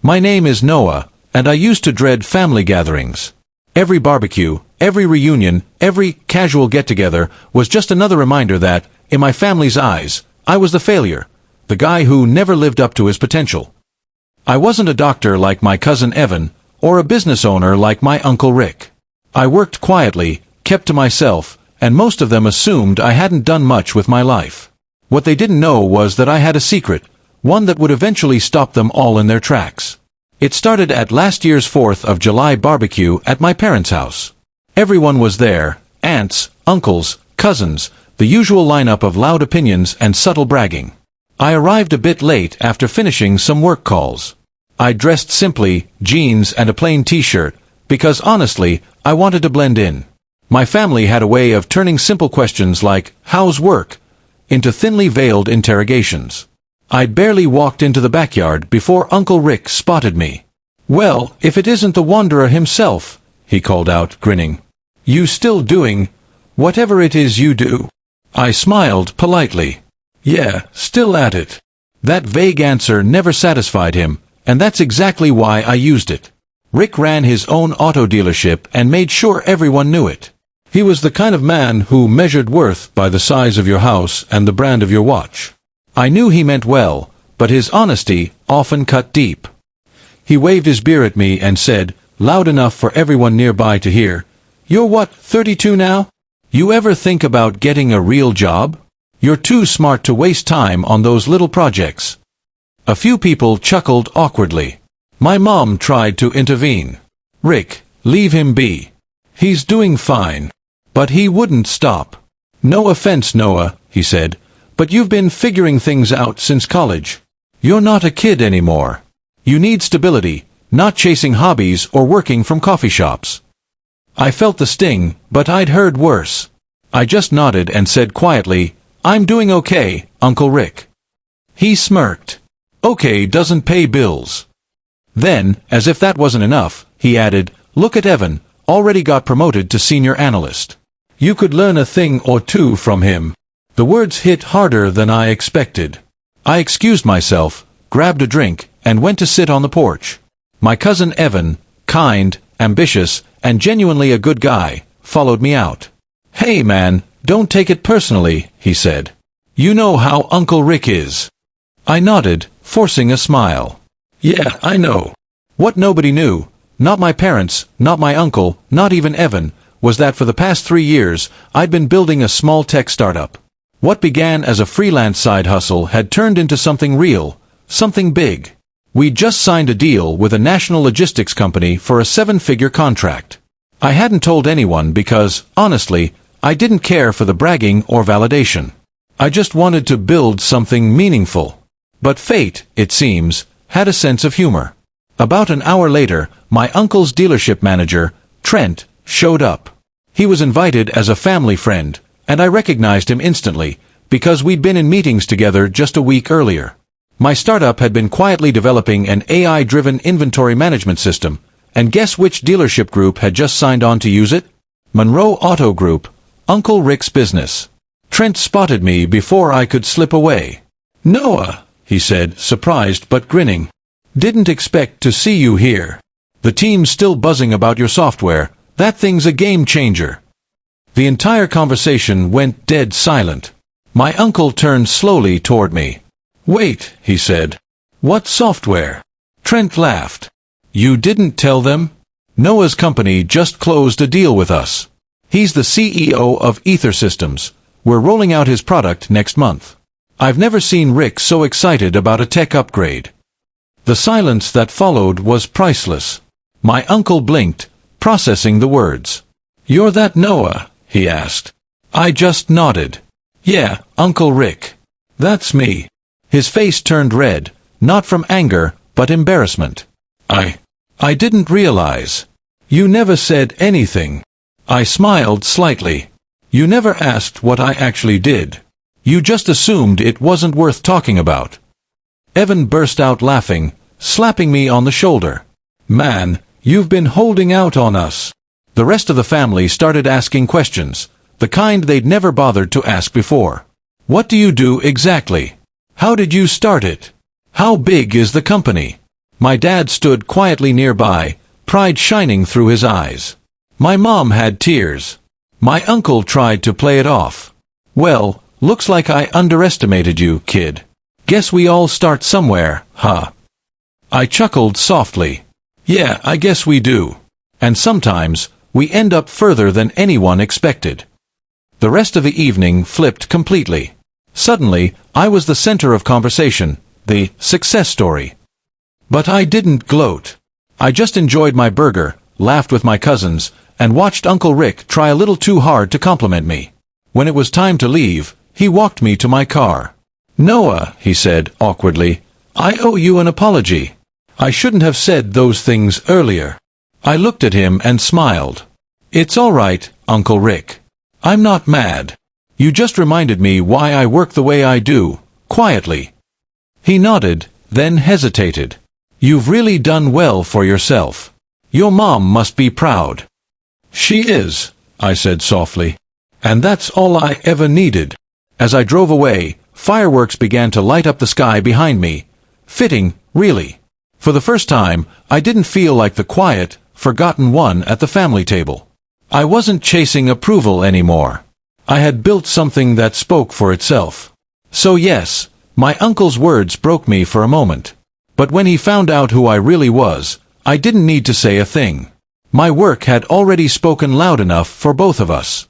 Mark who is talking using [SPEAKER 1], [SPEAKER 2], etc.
[SPEAKER 1] My name is Noah, and I used to dread family gatherings. Every barbecue, every reunion, every casual get-together was just another reminder that, in my family's eyes, I was the failure, the guy who never lived up to his potential. I wasn't a doctor like my cousin Evan, or a business owner like my Uncle Rick. I worked quietly, kept to myself, and most of them assumed I hadn't done much with my life. What they didn't know was that I had a secret, one that would eventually stop them all in their tracks. It started at last year's 4th of July barbecue at my parents' house. Everyone was there, aunts, uncles, cousins, the usual lineup of loud opinions and subtle bragging. I arrived a bit late after finishing some work calls. I dressed simply, jeans and a plain t-shirt, because honestly, I wanted to blend in. My family had a way of turning simple questions like, "How's work?" into thinly veiled interrogations. I'd barely walked into the backyard before Uncle Rick spotted me. "Well, if it isn't the Wanderer himself," he called out, grinning. "You still doing whatever it is you do?" I smiled politely. "Yeah, still at it." That vague answer never satisfied him, and that's exactly why I used it. Rick ran his own auto dealership and made sure everyone knew it. He was the kind of man who measured worth by the size of your house and the brand of your watch. I knew he meant well, but his honesty often cut deep. He waved his beer at me and said, loud enough for everyone nearby to hear, "You're what, 32 now? You ever think about getting a real job? You're too smart to waste time on those little projects." A few people chuckled awkwardly. My mom tried to intervene. "Rick, leave him be. He's doing fine." But he wouldn't stop. "No offense, Noah," he said, "but you've been figuring things out since college. You're not a kid anymore. You need stability, not chasing hobbies or working from coffee shops." I felt the sting, but I'd heard worse. I just nodded and said quietly, "I'm doing okay, Uncle Rick." He smirked. "Okay doesn't pay bills." Then, as if that wasn't enough, he added, "Look at Evan, already got promoted to senior analyst. You could learn a thing or two from him." The words hit harder than I expected. I excused myself, grabbed a drink, and went to sit on the porch. My cousin Evan, kind, ambitious, and genuinely a good guy, followed me out. "Hey man, don't take it personally," he said. "You know how Uncle Rick is." I nodded, forcing a smile. "Yeah, I know." What nobody knew, not my parents, not my uncle, not even Evan, was that for the past 3 years, I'd been building a small tech startup. What began as a freelance side hustle had turned into something real, something big. We'd just signed a deal with a national logistics company for a 7-figure contract. I hadn't told anyone because, honestly, I didn't care for the bragging or validation. I just wanted to build something meaningful. But fate, it seems, had a sense of humor. About an hour later, my uncle's dealership manager, Trent, showed up. He was invited as a family friend, and I recognized him instantly, because we'd been in meetings together just a week earlier. My startup had been quietly developing an AI-driven inventory management system, and guess which dealership group had just signed on to use it? Monroe Auto Group, Uncle Rick's business. Trent spotted me before I could slip away. "Noah," he said, surprised but grinning. "Didn't expect to see you here. The team's still buzzing about your software. That thing's a game changer." The entire conversation went dead silent. My uncle turned slowly toward me. "Wait," he said. "What software?" Trent laughed. "You didn't tell them? Noah's company just closed a deal with us. He's the CEO of Ether Systems. We're rolling out his product next month." I've never seen Rick so excited about a tech upgrade. The silence that followed was priceless. My uncle blinked, processing the words. "You're that Noah?" he asked. I just nodded. "Yeah, Uncle Rick. That's me." His face turned red, not from anger, but embarrassment. I didn't realize. You never said anything." I smiled slightly. "You never asked what I actually did. You just assumed it wasn't worth talking about." Evan burst out laughing, slapping me on the shoulder. "Man, you've been holding out on us." The rest of the family started asking questions, the kind they'd never bothered to ask before. "What do you do exactly? How did you start it? How big is the company?" My dad stood quietly nearby, pride shining through his eyes. My mom had tears. My uncle tried to play it off. Well, looks like I underestimated you, kid. Guess we all start somewhere, huh? I chuckled softly. Yeah, I guess we do. And sometimes, we end up further than anyone expected. The rest of the evening flipped completely. Suddenly, I was the center of conversation, the success story. But I didn't gloat. I just enjoyed my burger, laughed with my cousins, and watched Uncle Rick try a little too hard to compliment me. When it was time to leave, he walked me to my car. "Noah," he said awkwardly, "I owe you an apology. I shouldn't have said those things earlier." I looked at him and smiled. "It's all right, Uncle Rick. I'm not mad. You just reminded me why I work the way I do, quietly." He nodded, then hesitated. "You've really done well for yourself. Your mom must be proud." "She is," I said softly. "And that's all I ever needed." As I drove away, fireworks began to light up the sky behind me. Fitting, really. For the first time, I didn't feel like the quiet, forgotten one at the family table. I wasn't chasing approval anymore. I had built something that spoke for itself. So yes, my uncle's words broke me for a moment. But when he found out who I really was, I didn't need to say a thing. My work had already spoken loud enough for both of us.